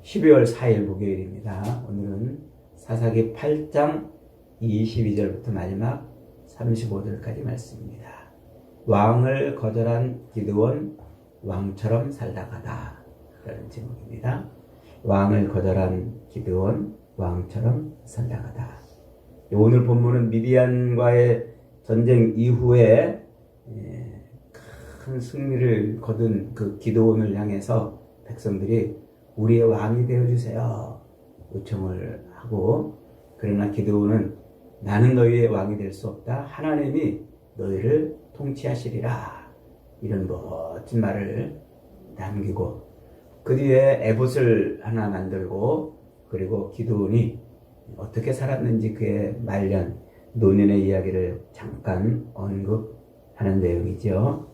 12월 4일 목요일입니다. 오늘은 사사기 8장 22절부터 마지막 35절까지 말씀입니다. 왕을 거절한 기드온 왕처럼 살다가다 라는 제목입니다. 왕을 거절한 기드온 왕처럼 살다가다. 오늘 본문은 미디안과의 전쟁 이후에 큰 승리를 거둔 그 기드온을 향해서 백성들이 우리의 왕이 되어주세요 요청을 하고, 그러나 기드온은 나는 너희의 왕이 될 수 없다, 하나님이 너희를 통치하시리라, 이런 멋진 말을 남기고 그 뒤에 에봇을 하나 만들고, 그리고 기드온이 어떻게 살았는지 그의 말년 노년의 이야기를 잠깐 언급하는 내용이죠.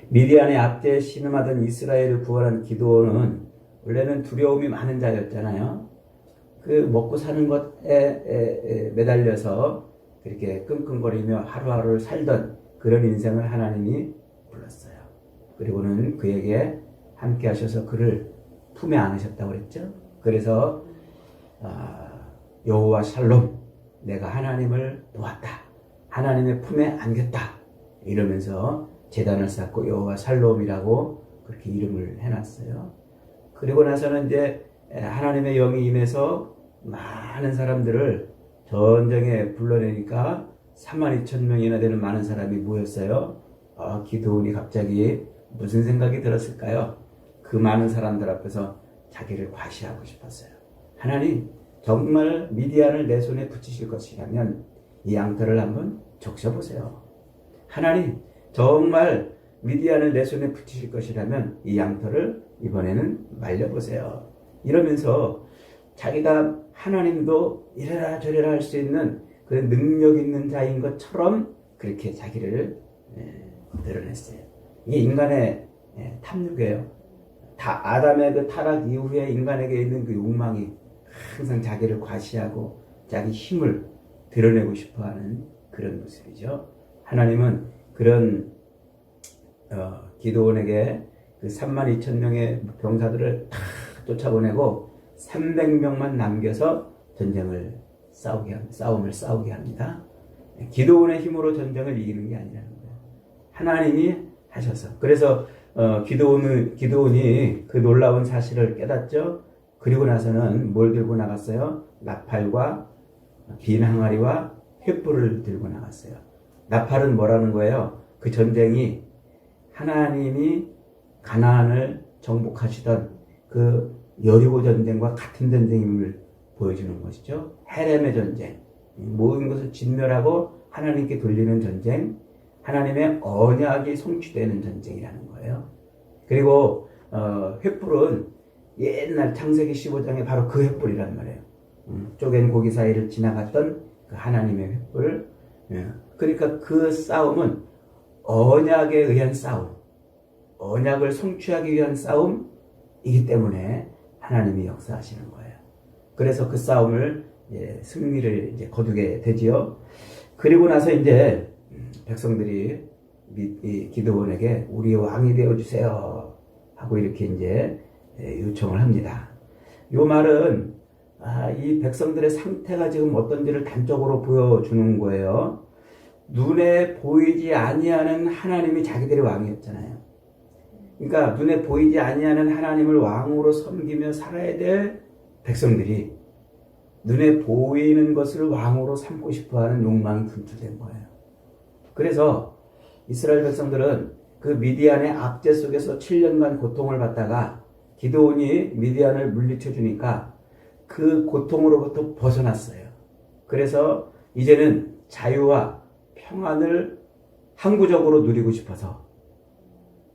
미디안의 압제에 신음하던 이스라엘을 구원한 기드온은 원래는 두려움이 많은 자였잖아요. 그 먹고 사는 것에 매달려서 그렇게 끙끙거리며 하루하루를 살던 그런 인생을 하나님이 불렀어요. 그리고는 그에게 함께 하셔서 그를 품에 안으셨다고 그랬죠. 그래서 여호와 샬롬, 내가 하나님을 도왔다, 하나님의 품에 안겼다 이러면서 제단을 쌓고 여호와 샬롬이라고 그렇게 이름을 해놨어요. 그리고 나서는 이제 하나님의 영이 임해서 많은 사람들을 전쟁에 불러내니까 32,000명이나 되는 많은 사람이 모였어요. 기드온이 갑자기 무슨 생각이 들었을까요? 그 많은 사람들 앞에서 자기를 과시하고 싶었어요. 하나님, 정말 미디안을 내 손에 붙이실 것이라면 이 양털을 한번 적셔보세요. 하나님, 정말 미디안을 내 손에 붙이실 것이라면 이 양털을 이번에는 말려보세요. 이러면서 자기가 하나님도 이래라 저래라 할 수 있는 그런 능력 있는 자인 것처럼 그렇게 자기를 드러냈어요. 이게 인간의 탐욕이에요. 아담의 그 타락 이후에 인간에게 있는 그 욕망이 항상 자기를 과시하고 자기 힘을 드러내고 싶어하는 그런 모습이죠. 하나님은 그런 기드온에게 그 32,000명의 병사들을 다 쫓아보내고 300명만 남겨서 싸움을 싸우게 합니다. 기드온의 힘으로 전쟁을 이기는 게 아니라는 거예요. 하나님이 하셔서. 그래서 기드온이 그 놀라운 사실을 깨닫죠. 그리고 나서는 뭘 들고 나갔어요? 나팔과 빈 항아리와 횃불을 들고 나갔어요. 나팔은 뭐라는 거예요? 그 전쟁이 하나님이 가나안을 정복하시던 그 여리고 전쟁과 같은 전쟁임을 보여주는 것이죠. 헤렘의 전쟁, 모든 것을 진멸하고 하나님께 돌리는 전쟁, 하나님의 언약이 성취되는 전쟁이라는 거예요. 그리고 횃불은 옛날 창세기 15장에 바로 그 횃불이란 말이에요. 쪼갠 고기 사이를 지나갔던 그 하나님의 횃불. 그러니까 그 싸움은 언약에 의한 싸움, 언약을 성취하기 위한 싸움이기 때문에 하나님이 역사하시는 거예요. 그래서 그 싸움을 승리를 이제 거두게 되지요. 그리고 나서 이제 백성들이 기드온에게 우리 왕이 되어 주세요 하고 이렇게 이제 요청을 합니다. 이 말은 이 백성들의 상태가 지금 어떤지를 단적으로 보여주는 거예요. 눈에 보이지 아니하는 하나님이 자기들의 왕이었잖아요. 그러니까 눈에 보이지 아니하는 하나님을 왕으로 섬기며 살아야 될 백성들이 눈에 보이는 것을 왕으로 삼고 싶어하는 욕망이 분출된 거예요. 그래서 이스라엘 백성들은 그 미디안의 압제 속에서 7년간 고통을 받다가 기드온이 미디안을 물리쳐 주니까 그 고통으로부터 벗어났어요. 그래서 이제는 자유와 평안을 항구적으로 누리고 싶어서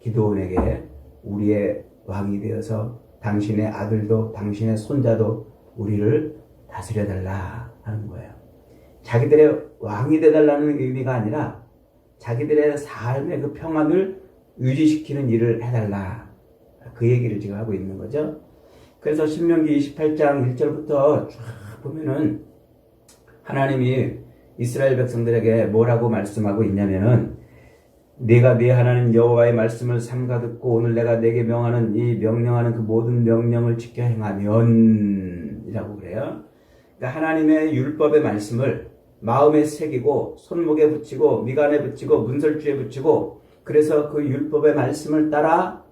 기드온에게 우리의 왕이 되어서 당신의 아들도 당신의 손자도 우리를 다스려달라 하는 거예요. 자기들의 왕이 되달라는 의미가 아니라 자기들의 삶의 그 평안을 유지시키는 일을 해달라, 그 얘기를 지금 하고 있는 거죠. 그래서 신명기 28장 1절부터 쭉 보면은 하나님이 이스라엘 백성들에게 뭐라고 말씀하고 있냐면은 내가 네 하나님 여호와의 말씀을 삼가 듣고 오늘 내가 내게 명하는 이 명령하는 그 모든 명령을 지켜 행하면 이라고 그래요. 그러니까 하나님의 율법의 말씀을 마음에 새기고 손목에 붙이고 미간에 붙이고 문설주에 붙이고 그래서 그 율법의 말씀을 따라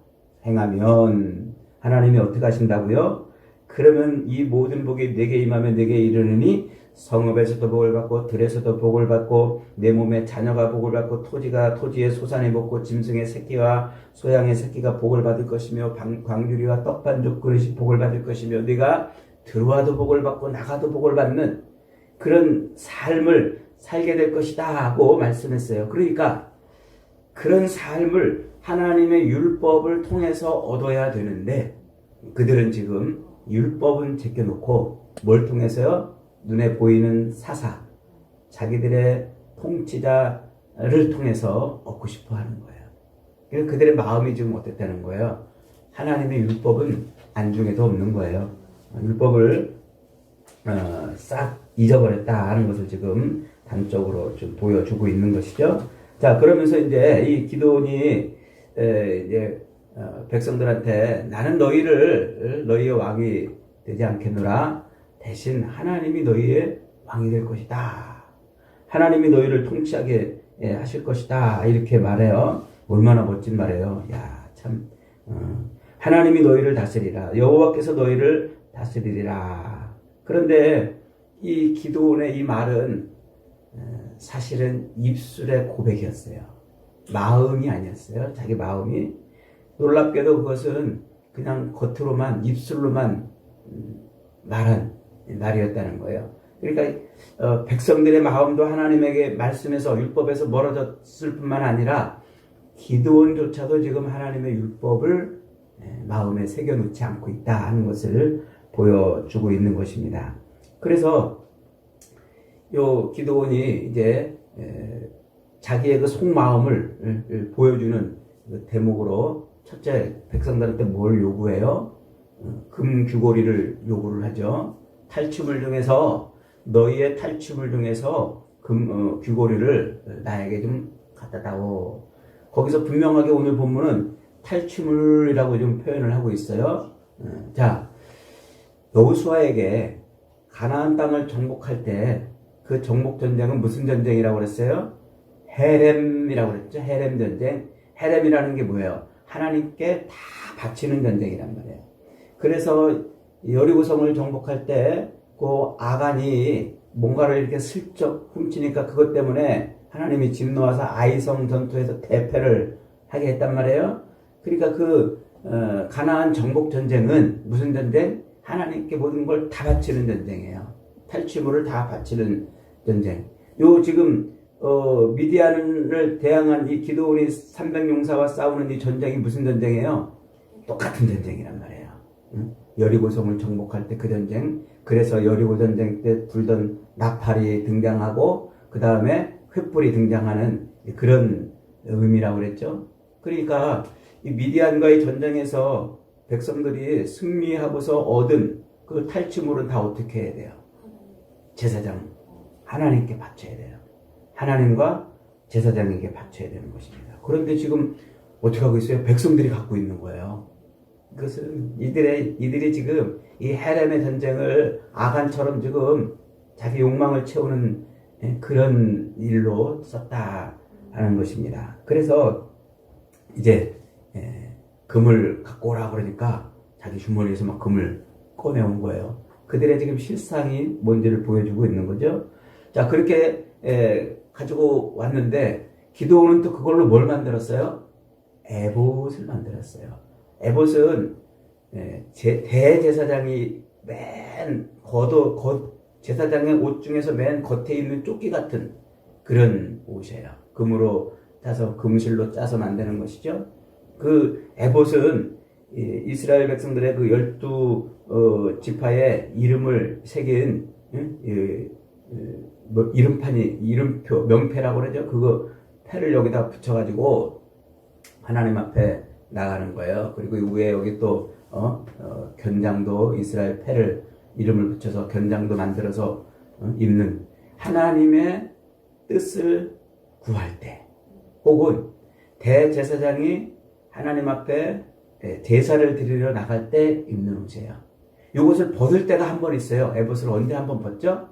행하면 하나님이 어떻게 하신다고요? 그러면 이 모든 복이 내게 임하면 내게 이르느니 성읍에서도 복을 받고 들에서도 복을 받고 내 몸에 자녀가 복을 받고 토지의 소산이 먹고 짐승의 새끼와 소양의 새끼가 복을 받을 것이며 광주리와 떡반죽 그릇이 복을 받을 것이며 네가 들어와도 복을 받고 나가도 복을 받는 그런 삶을 살게 될 것이다 하고 말씀했어요. 그러니까 그런 삶을 하나님의 율법을 통해서 얻어야 되는데 그들은 지금 율법은 제껴놓고 뭘 통해서요? 눈에 보이는 사사, 자기들의 통치자를 통해서 얻고 싶어 하는 거예요. 그러니까 그들의 마음이 지금 어땠다는 거예요? 하나님의 율법은 안중에도 없는 거예요. 율법을 싹 잊어버렸다 하는 것을 지금 단적으로 좀 보여주고 있는 것이죠. 자, 그러면서 이제 이 기드온이 이제 백성들한테 나는 너희의 왕이 되지 않겠노라. 대신 하나님이 너희의 왕이 될 것이다. 하나님이 너희를 통치하게 하실 것이다. 이렇게 말해요. 얼마나 멋진 말이에요. 야, 참. 하나님이 너희를 다스리라. 여호와께서 너희를 다스리리라. 그런데 이 기드온의 이 말은 사실은 입술의 고백이었어요. 마음이 아니었어요. 자기 마음이. 놀랍게도 그것은 그냥 겉으로만 입술로만 말한 말이었다는 거예요. 그러니까 백성들의 마음도 하나님에게 말씀에서 율법에서 멀어졌을 뿐만 아니라 기드온조차도 지금 하나님의 율법을 마음에 새겨놓지 않고 있다 하는 것을 보여주고 있는 것입니다. 그래서 요 기드온이 이제 자기의 그 속마음을 보여주는 그 대목으로 첫째 백성들한테 뭘 요구해요? 금 귀고리를 요구를 하죠. 탈취물 중에서 너희의 탈취물 중에서 귀고리를 나에게 좀 갖다 다오. 거기서 분명하게 오늘 본문은 탈취물이라고 좀 표현을 하고 있어요. 자, 여호수아에게 가나안 땅을 정복할 때 그 정복 전쟁은 무슨 전쟁이라고 그랬어요? 헤렘이라고 그랬죠. 헤렘 전쟁. 헤렘이라는 게 뭐예요? 하나님께 다 바치는 전쟁이란 말이에요. 그래서 여리고성을 정복할 때 그 아간이 뭔가를 이렇게 슬쩍 훔치니까 그것 때문에 하나님이 진노하사 아이성 전투에서 대패를 하게 했단 말이에요. 그러니까 그 가나안 정복 전쟁은 무슨 전쟁? 하나님께 모든 걸 다 바치는 전쟁이에요. 탈취물을 다 바치는 전쟁. 요 지금 미디안을 대항한 이 기드온이 300용사와 싸우는 이 전쟁이 무슨 전쟁이에요? 똑같은 전쟁이란 말이에요. 여리고성을 정복할 때 그 전쟁. 그래서 여리고 전쟁 때 불던 나팔이 등장하고 그 다음에 횃불이 등장하는 그런 의미라고 그랬죠. 그러니까 이 미디안과의 전쟁에서 백성들이 승리하고서 얻은 그 탈취물은 다 어떻게 해야 돼요? 제사장 하나님께 바쳐야 돼요. 하나님과 제사장에게 바쳐야 되는 것입니다. 그런데 지금 어떻게 하고 있어요? 백성들이 갖고 있는 거예요. 그것은 이들이 지금 이 헤렘의 전쟁을 아간처럼 지금 자기 욕망을 채우는 그런 일로 썼다 하는 것입니다. 그래서 이제 금을 갖고 오라 그러니까 자기 주머니에서 막 금을 꺼내온 거예요. 그들의 지금 실상이 뭔지를 보여주고 있는 거죠. 자, 그렇게 가지고 왔는데 기드온은 또 그걸로 뭘 만들었어요? 에봇을 만들었어요. 에봇은 대제사장이 맨 제사장의 옷 중에서 맨 겉에 있는 조끼 같은 그런 옷이에요. 금으로 짜서 금실로 짜서 만드는 것이죠. 그 에봇은 이스라엘 백성들의 그 12지파의 이름을 새긴 이름표, 명패라고 그러죠. 그거 패를 여기다 붙여가지고 하나님 앞에 나가는 거예요. 그리고 위에 여기 또 견장도 이스라엘 패를 이름을 붙여서 견장도 만들어서 입는 하나님의 뜻을 구할 때 혹은 대제사장이 하나님 앞에 제사를 드리러 나갈 때 입는 옷이에요. 이것을 벗을 때가 한 번 있어요. 에봇을 언제 한 번 벗죠?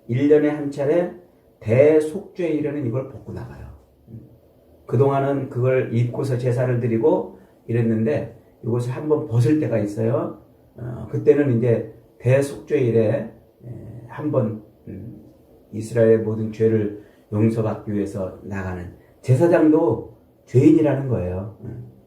1년에 한 차례 대속죄일에는 이걸 벗고 나가요. 그동안은 그걸 입고서 제사를 드리고 이랬는데 이것을 한 번 벗을 때가 있어요. 그때는 이제 대속죄일에 한 번 이스라엘의 모든 죄를 용서받기 위해서 나가는, 제사장도 죄인이라는 거예요.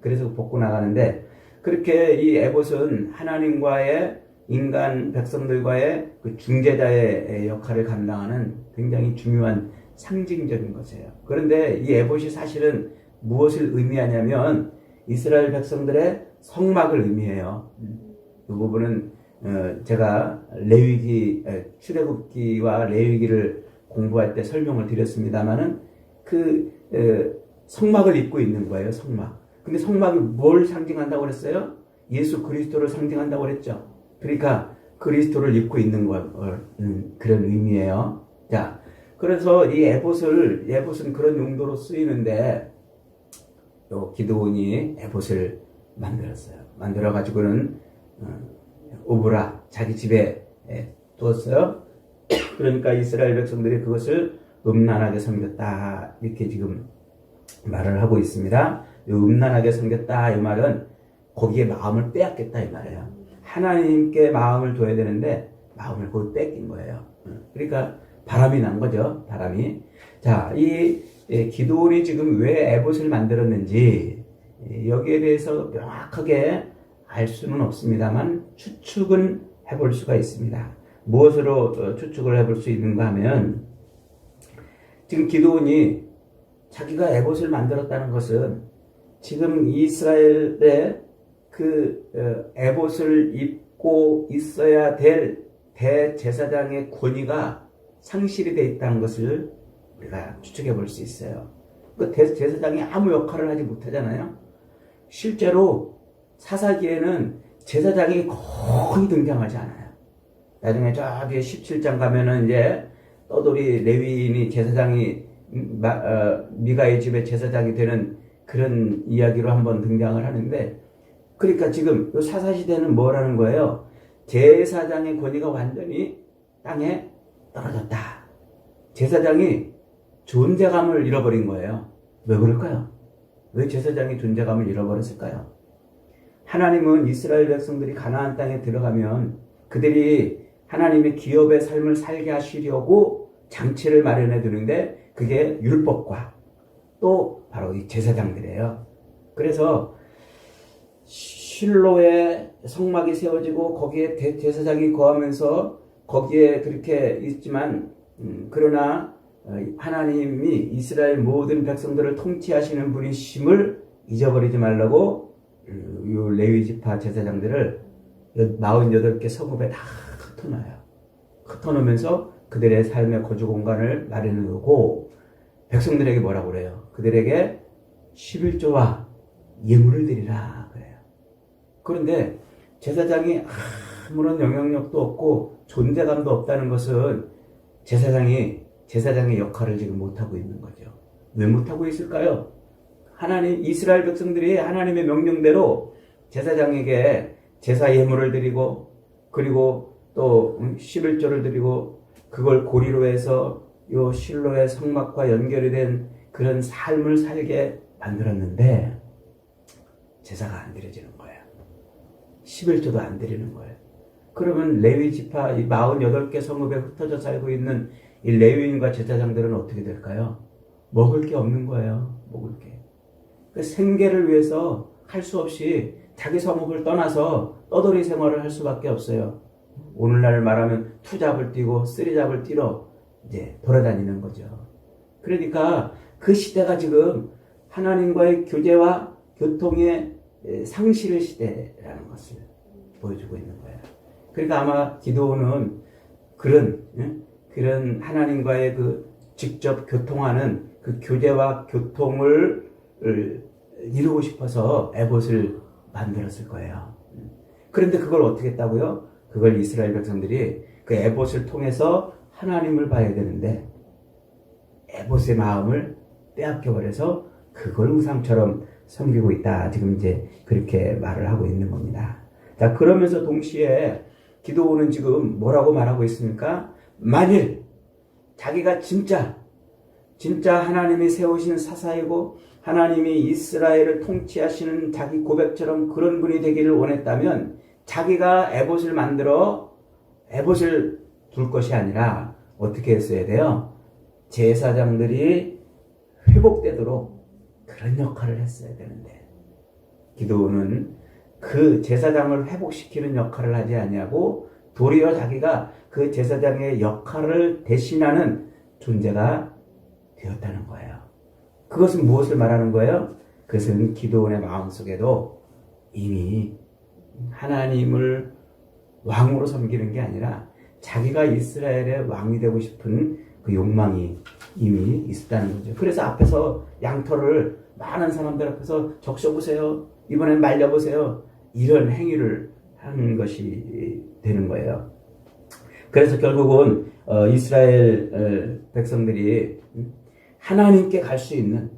그래서 벗고 나가는데, 그렇게 이 에봇은 하나님과의, 인간 백성들과의 그 중재자의 역할을 감당하는 굉장히 중요한 상징적인 것이에요. 그런데 이 에봇이 사실은 무엇을 의미하냐면 이스라엘 백성들의 성막을 의미해요. 이 부분은 제가 레위기, 출애굽기와 레위기를 공부할 때 설명을 드렸습니다만은 그 성막을 입고 있는 거예요. 성막. 근데 성막이 뭘 상징한다고 그랬어요? 예수 그리스도를 상징한다고 그랬죠. 그러니까 그리스도를 입고 있는 그런 의미예요. 자, 그래서 이 에봇은 그런 용도로 쓰이는데, 요 기드온이 에봇을 만들었어요. 만들어 가지고는 오브라 자기 집에 두었어요. 그러니까 이스라엘 백성들이 그것을 음란하게 섬겼다, 이렇게 지금 말을 하고 있습니다. 이 음란하게 섬겼다, 이 말은 거기에 마음을 빼앗겠다, 이 말이에요. 하나님께 마음을 둬야 되는데 마음을 거기 뺏긴 거예요. 그러니까 바람이 난 거죠. 바람이. 자, 이 기드온이 지금 왜 에봇을 만들었는지 여기에 대해서 명확하게 알 수는 없습니다만 추측은 해볼 수가 있습니다. 무엇으로 추측을 해볼 수 있는가 하면, 지금 기드온이 자기가 에봇을 만들었다는 것은 지금 이스라엘의 그 에봇을 입고 있어야 될 대제사장의 권위가 상실이 되어 있다는 것을 우리가 추측해 볼 수 있어요. 그 대제사장이 아무 역할을 하지 못하잖아요. 실제로 사사기에는 제사장이 거의 등장하지 않아요. 나중에 저 뒤에 17장 가면은 이제 떠돌이 레위인이 제사장이 미가의 집에 제사장이 되는 그런 이야기로 한번 등장을 하는데, 그러니까 지금 이 사사시대는 뭐라는 거예요? 제사장의 권위가 완전히 땅에 떨어졌다. 제사장이 존재감을 잃어버린 거예요. 왜 그럴까요? 왜 제사장이 존재감을 잃어버렸을까요? 하나님은 이스라엘 백성들이 가나안 땅에 들어가면 그들이 하나님의 기업의 삶을 살게 하시려고 장치를 마련해 두는데, 그게 율법과 또 바로 이 제사장들이에요. 그래서 실로에 성막이 세워지고 거기에 제사장이 거하면서 거기에 그렇게 있지만, 그러나 하나님이 이스라엘 모든 백성들을 통치하시는 분이심을 잊어버리지 말라고 이 레위 지파 제사장들을 48개 성읍에 다 흩어놔요. 흩어놓으면서 그들의 삶의 거주 공간을 마련해 놓고 백성들에게 뭐라고 그래요? 그들에게 11조와 예물을 드리라 그래요. 그런데 제사장이 아무런 영향력도 없고 존재감도 없다는 것은 제사장의 역할을 지금 못하고 있는 거죠. 왜 못하고 있을까요? 이스라엘 백성들이 하나님의 명령대로 제사장에게 제사 예물을 드리고, 그리고 또 11조를 드리고, 그걸 고리로 해서 요 실로의 성막과 연결이 된 그런 삶을 살게 만들었는데 제사가 안 드려지는 거예요. 11조도 안 드리는 거예요. 그러면 레위 지파 이 48개 성읍에 흩어져 살고 있는 이 레위인과 제사장들은 어떻게 될까요? 먹을 게 없는 거예요. 먹을 게. 그 생계를 위해서 할 수 없이 자기 성읍을 떠나서 떠돌이 생활을 할 수밖에 없어요. 오늘날 말하면 투잡을 뛰고 쓰리잡을 뛰러 이제 돌아다니는 거죠. 그러니까 그 시대가 지금 하나님과의 교제와 교통의 상실 시대라는 것을 보여주고 있는 거예요. 그러니까 아마 기드온은 그런 하나님과의 그 직접 교통하는 그 교제와 교통을 이루고 싶어서 에봇을 만들었을 거예요. 그런데 그걸 어떻게 했다고요? 그걸 이스라엘 백성들이 그 에봇을 통해서 하나님을 봐야 되는데 에봇의 마음을 빼앗겨버려서 그걸 우상처럼 섬기고 있다. 지금 이제 그렇게 말을 하고 있는 겁니다. 자, 그러면서 동시에 기드온은 지금 뭐라고 말하고 있습니까? 만일 자기가 진짜 하나님이 세우신 사사이고 하나님이 이스라엘을 통치하시는 자기 고백처럼 그런 분이 되기를 원했다면 자기가 에봇을 만들어 에봇을 둘 것이 아니라 어떻게 했어야 돼요? 제사장들이 회복되도록 그런 역할을 했어야 되는데 기드온은 그 제사장을 회복시키는 역할을 하지 아니하고 도리어 자기가 그 제사장의 역할을 대신하는 존재가 되었다는 거예요. 그것은 무엇을 말하는 거예요? 그것은 기드온의 마음속에도 이미 하나님을 왕으로 섬기는 게 아니라 자기가 이스라엘의 왕이 되고 싶은 그 욕망이 이미 있었다는 거죠. 그래서 앞에서 양털을 많은 사람들 앞에서 적셔보세요. 이번엔 말려보세요. 이런 행위를 하는 것이 되는 거예요. 그래서 결국은 이스라엘 백성들이 하나님께 갈 수 있는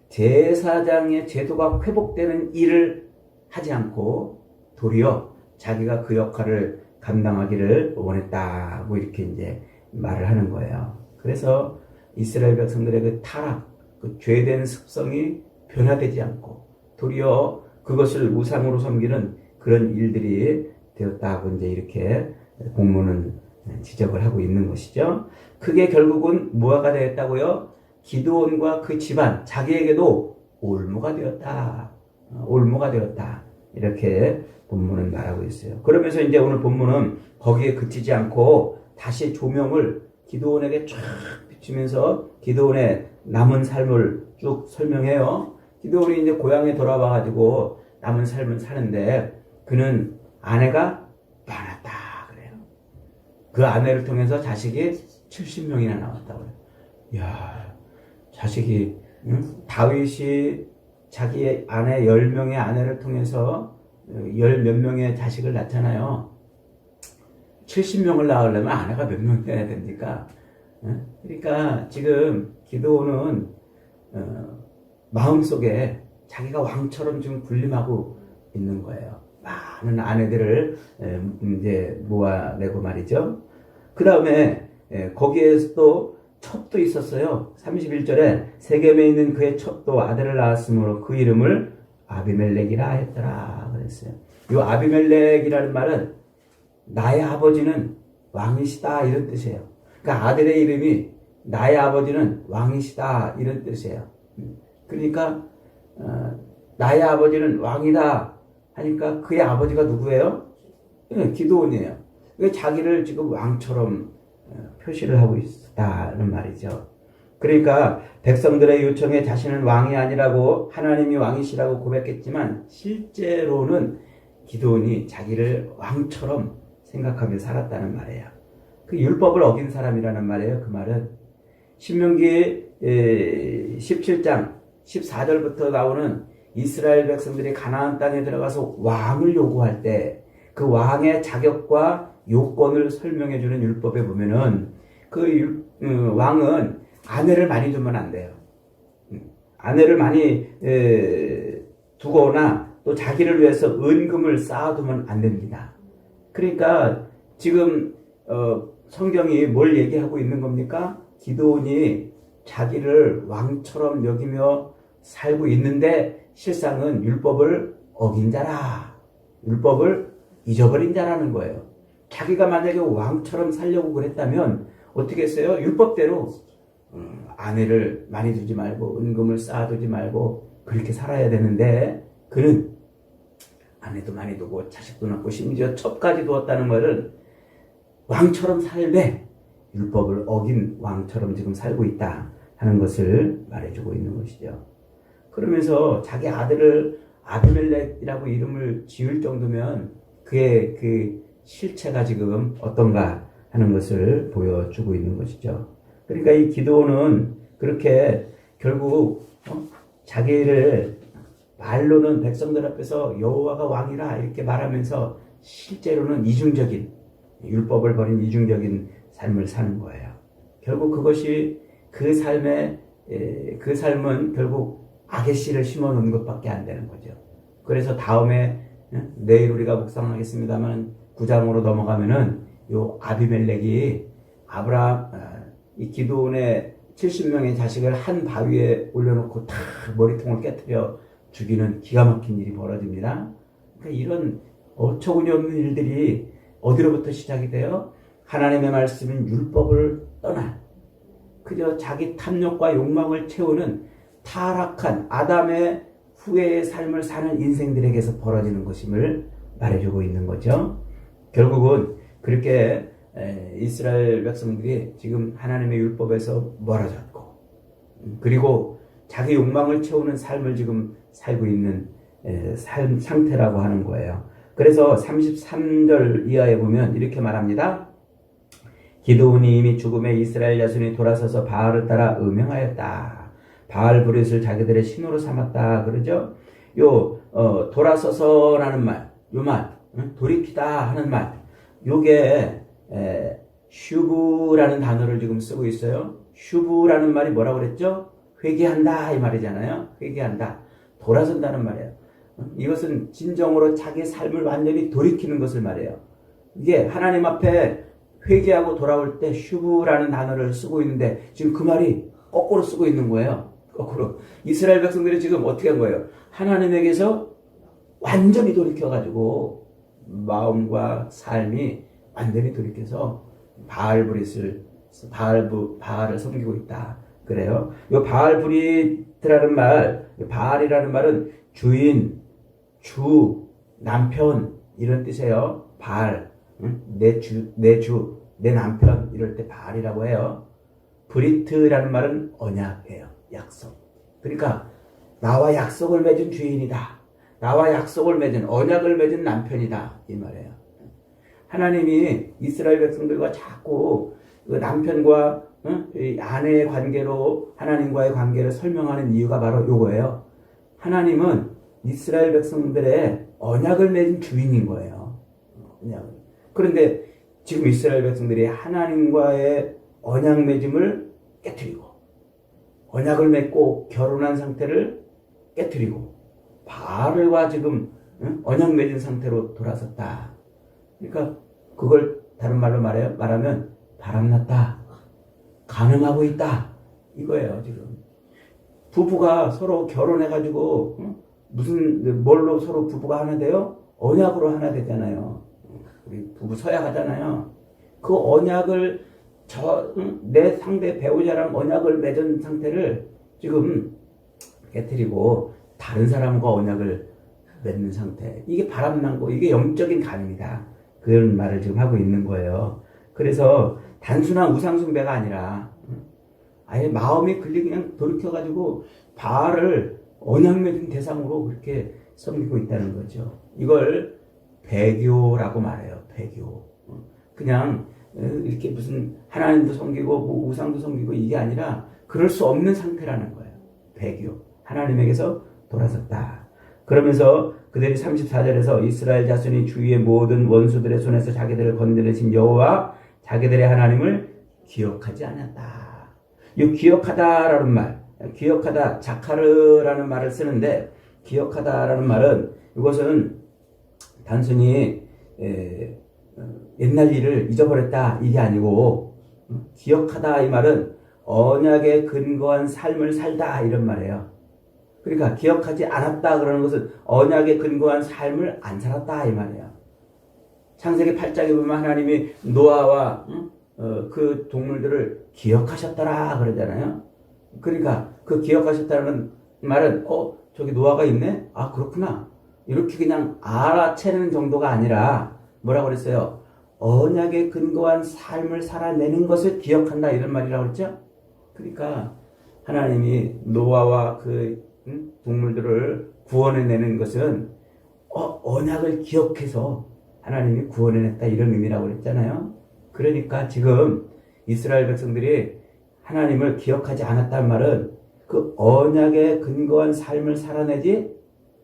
제사장의 제도가 회복되는 일을 하지 않고 도리어 자기가 그 역할을 감당하기를 원했다고 이렇게 이제 말을 하는 거예요. 그래서 이스라엘 백성들의 그 타락, 그 죄된 습성이 변화되지 않고 도리어 그것을 우상으로 섬기는 그런 일들이 되었다고 이제 이렇게 본문은 지적을 하고 있는 것이죠. 그게 결국은 무화가 되었다고요? 기드온과 그 집안, 자기에게도 올무가 되었다. 올무가 되었다. 이렇게 본문은 말하고 있어요. 그러면서 이제 오늘 본문은 거기에 그치지 않고 다시 조명을 기드온에게 쫙 비추면서 기드온의 남은 삶을 쭉 설명해요. 기드온이 이제 고향에 돌아와가지고 남은 삶을 사는데 그는 아내가 많았다 그래요. 그 아내를 통해서 자식이 70명이나 나왔다고 그래요. 이야, 자식이 다윗이 자기의 아내 10명의 아내를 통해서 10몇 명의 자식을 낳잖아요. 70명을 낳으려면 아내가 몇 명 돼야 됩니까? 그러니까 지금 기드온은 마음속에 자기가 왕처럼 지금 군림하고 있는 거예요. 많은 아내들을 이제 모아내고 말이죠. 그 다음에 거기에서 또 첩도 있었어요. 31절에 세겜에 있는 그의 첩도 아들을 낳았으므로 그 이름을 아비멜렉이라 했더라 그랬어요. 이 아비멜렉이라는 말은 나의 아버지는 왕이시다 이런 뜻이에요. 그러니까 아들의 이름이 나의 아버지는 왕이시다 이런 뜻이에요. 그러니까 나의 아버지는 왕이다 하니까 그의 아버지가 누구예요? 기드온이에요. 그러니까 자기를 지금 왕처럼 표시를 하고 있다는 말이죠. 그러니까 백성들의 요청에 자신은 왕이 아니라고 하나님이 왕이시라고 고백했지만 실제로는 기드온이 자기를 왕처럼 생각하며 살았다는 말이에요. 그 율법을 어긴 사람이라는 말이에요. 그 말은 신명기 17장 14절부터 나오는 이스라엘 백성들이 가나안 땅에 들어가서 왕을 요구할 때 그 왕의 자격과 요건을 설명해주는 율법에 보면은 그 왕은 아내를 많이 두면 안 돼요. 아내를 많이 두거나 또 자기를 위해서 은금을 쌓아두면 안 됩니다. 그러니까 지금 성경이 뭘 얘기하고 있는 겁니까? 기드온이 자기를 왕처럼 여기며 살고 있는데 실상은 율법을 어긴 자라. 율법을 잊어버린 자라는 거예요. 자기가 만약에 왕처럼 살려고 그랬다면 어떻게 했어요? 율법대로 아내를 많이 두지 말고 은금을 쌓아두지 말고 그렇게 살아야 되는데 그는 아내도 많이 두고 자식도 낳고 심지어 첩까지 두었다는 말은 왕처럼 살되 율법을 어긴 왕처럼 지금 살고 있다 하는 것을 말해주고 있는 것이죠. 그러면서 자기 아들을 아비멜렉이라고 이름을 지을 정도면 그의 그 실체가 지금 어떤가 하는 것을 보여주고 있는 것이죠. 그러니까 이 기드온은 그렇게 결국 자기를 말로는 백성들 앞에서 여호와가 왕이라 이렇게 말하면서 실제로는 이중적인 율법을 버린 이중적인 삶을 사는 거예요. 결국 그것이 그 삶은 결국 악의 씨를 심어 놓은 것밖에 안 되는 거죠. 그래서 다음에 내일 우리가 묵상하겠습니다만 9장으로 넘어가면은 요 아비멜렉이 이 기드온의 70명의 자식을 한 바위에 올려놓고 다 머리통을 깨뜨려 죽이는 기가 막힌 일이 벌어집니다. 그러니까 이런 어처구니 없는 일들이 어디로부터 시작이 돼요? 하나님의 말씀인 율법을 떠나 그저 자기 탐욕과 욕망을 채우는 타락한 아담의 후예의 삶을 사는 인생들에게서 벌어지는 것임을 말해주고 있는 거죠. 결국은 그렇게 이스라엘 백성들이 지금 하나님의 율법에서 멀어졌고 그리고 자기 욕망을 채우는 삶을 지금 살고 있는 삶 상태라고 하는 거예요. 그래서 33절 이하에 보면 이렇게 말합니다. 기드온이 이미 죽음에 이스라엘 자손이 돌아서서 바알을 따라 음행하였다. 바알 브릿을 자기들의 신으로 삼았다. 그러죠? 돌아서서라는 말, 돌이키다 하는 말, 요게 슈브라는 단어를 지금 쓰고 있어요. 슈브라는 말이 뭐라고 그랬죠? 회개한다 이 말이잖아요. 회개한다. 돌아선다는 말이에요. 이것은 진정으로 자기 삶을 완전히 돌이키는 것을 말해요. 이게 하나님 앞에 회개하고 돌아올 때 슈브라는 단어를 쓰고 있는데 지금 그 말이 거꾸로 쓰고 있는 거예요. 거꾸로. 이스라엘 백성들이 지금 어떻게 한 거예요? 하나님에게서 완전히 돌이켜가지고 마음과 삶이 완전히 돌이켜서 바알을 섬기고 있다. 그래요. 이 바알브릿이라는 말, 바알이라는 말은 주인, 주, 남편 이런 뜻이에요. 바알, 내 남편 이럴 때 바알이라고 해요. 브리트라는 말은 언약이에요. 약속. 그러니까 나와 약속을 맺은 주인이다. 나와 약속을 맺은 언약을 맺은 남편이다. 이 말이에요. 하나님이 이스라엘 백성들과 자꾸 그 남편과 아내의 관계로 하나님과의 관계를 설명하는 이유가 바로 이거예요. 하나님은 이스라엘 백성들의 언약을 맺은 주인인 거예요. 그런데 지금 이스라엘 백성들이 하나님과의 언약 맺음을 깨트리고 언약을 맺고 결혼한 상태를 깨트리고 바알과 지금 언약 맺은 상태로 돌아섰다. 그러니까 그걸 다른 말로 말하면 바람났다. 간음하고 있다. 이거예요, 지금. 부부가 서로 결혼해가지고, 뭘로 서로 부부가 하나 돼요? 언약으로 하나 되잖아요. 우리 부부 서약하잖아요. 그 언약을 내 상대 배우자랑 언약을 맺은 상태를 지금 깨트리고 다른 사람과 언약을 맺는 상태. 이게 바람난 거, 이게 영적인 간음이다. 그런 말을 지금 하고 있는 거예요. 그래서 단순한 우상숭배가 아니라 아예 마음이 그냥 돌이켜가지고 바알을 언약 맺은 대상으로 그렇게 섬기고 있다는 거죠. 이걸 배교라고 말해요. 배교. 그냥 이렇게 무슨 하나님도 섬기고 뭐 우상도 섬기고 이게 아니라 그럴 수 없는 상태라는 거예요. 배교. 하나님에게서 돌아섰다. 그러면서 그들이 34절에서 이스라엘 자손이 주위의 모든 원수들의 손에서 자기들을 건드리신 여호와 자기들의 하나님을 기억하지 않았다. 이 기억하다라는 말, 기억하다, 자카르라는 말을 쓰는데 기억하다라는 말은 이것은 단순히 옛날 일을 잊어버렸다 이게 아니고 기억하다 이 말은 언약에 근거한 삶을 살다 이런 말이에요. 그러니까 기억하지 않았다 그러는 것은 언약에 근거한 삶을 안 살았다 이 말이에요. 창세기 8장에 보면 하나님이 노아와 그 동물들을 기억하셨더라 그러잖아요. 그러니까 그 기억하셨다는 말은 저기 노아가 있네? 아 그렇구나. 이렇게 그냥 알아채는 정도가 아니라 뭐라고 그랬어요? 언약에 근거한 삶을 살아내는 것을 기억한다 이런 말이라고 그랬죠? 그러니까 하나님이 노아와 그 동물들을 구원해내는 것은 언약을 기억해서 하나님이 구원해냈다 이런 의미라고 그랬잖아요. 그러니까 지금 이스라엘 백성들이 하나님을 기억하지 않았다는 말은 그 언약에 근거한 삶을 살아내지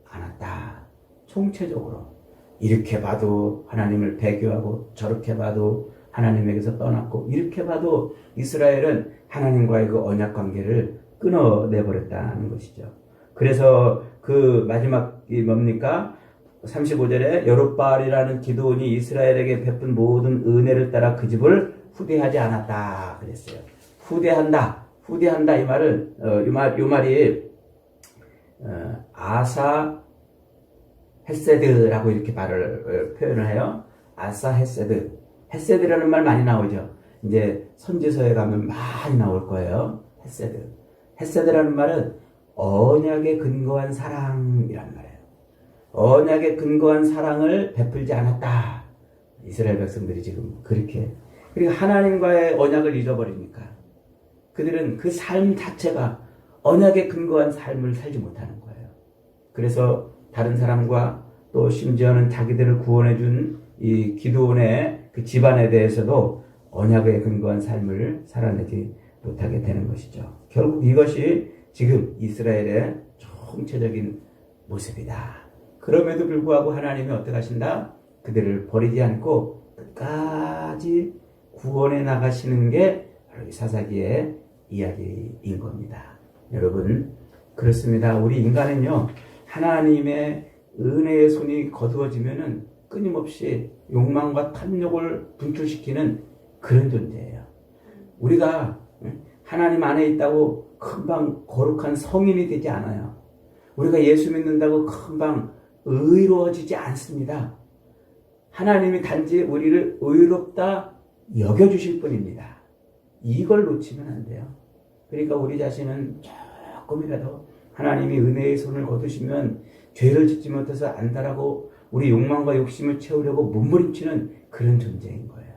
않았다. 총체적으로 이렇게 봐도 하나님을 배교하고 저렇게 봐도 하나님에게서 떠났고 이렇게 봐도 이스라엘은 하나님과의 그 언약 관계를 끊어내버렸다는 것이죠. 그래서 그 마지막이 뭡니까? 35절에 여룻바알이라는 기드온이 이스라엘에게 베푼 모든 은혜를 따라 그 집을 후대하지 않았다 그랬어요. 후대한다 이 말을 이 말이 아사 헤세드라고 이렇게 말을 표현을 해요. 아사 헤세드. 헤세드라는 말 많이 나오죠. 이제 선지서에 가면 많이 나올 거예요. 헤세드. 헤세드라는 말은 언약에 근거한 사랑이란 말이에요. 언약에 근거한 사랑을 베풀지 않았다. 이스라엘 백성들이 지금 그렇게. 그리고 하나님과의 언약을 잊어버리니까 그들은 그 삶 자체가 언약에 근거한 삶을 살지 못하는 거예요. 그래서 다른 사람과 또 심지어는 자기들을 구원해준 이 기드온의 그 집안에 대해서도 언약에 근거한 삶을 살아내지 못하게 되는 것이죠. 결국 이것이 지금 이스라엘의 총체적인 모습이다. 그럼에도 불구하고 하나님이 어떻게 하신다? 그들을 버리지 않고 끝까지 구원해 나가시는 게 바로 이 사사기의 이야기인 겁니다. 여러분, 그렇습니다. 우리 인간은요, 하나님의 은혜의 손이 거두어지면은 끊임없이 욕망과 탐욕을 분출시키는 그런 존재예요. 우리가 하나님 안에 있다고 금방 거룩한 성인이 되지 않아요. 우리가 예수 믿는다고 금방 의로워지지 않습니다. 하나님이 단지 우리를 의롭다 여겨주실 뿐입니다. 이걸 놓치면 안 돼요. 그러니까 우리 자신은 조금이라도 하나님이 은혜의 손을 거두시면 죄를 짓지 못해서 안다라고 우리 욕망과 욕심을 채우려고 몸부림치는 그런 존재인 거예요.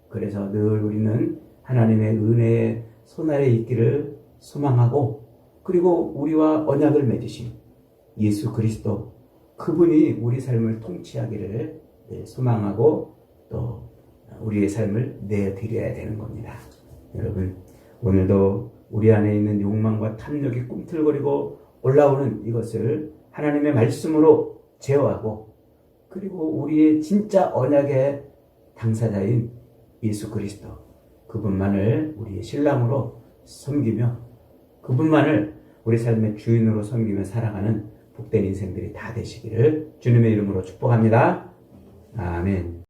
그래서 늘 우리는 하나님의 은혜의 손 아래 있기를 소망하고, 그리고 우리와 언약을 맺으신 예수 그리스도, 그분이 우리 삶을 통치하기를 소망하고 또 우리의 삶을 내어드려야 되는 겁니다. 여러분, 오늘도 우리 안에 있는 욕망과 탐욕이 꿈틀거리고 올라오는 이것을 하나님의 말씀으로 제어하고, 그리고 우리의 진짜 언약의 당사자인 예수 그리스도, 그분만을 우리의 신랑으로 섬기며 그분만을 우리 삶의 주인으로 섬기며 살아가는 복된 인생들이 다 되시기를 주님의 이름으로 축복합니다. 아멘.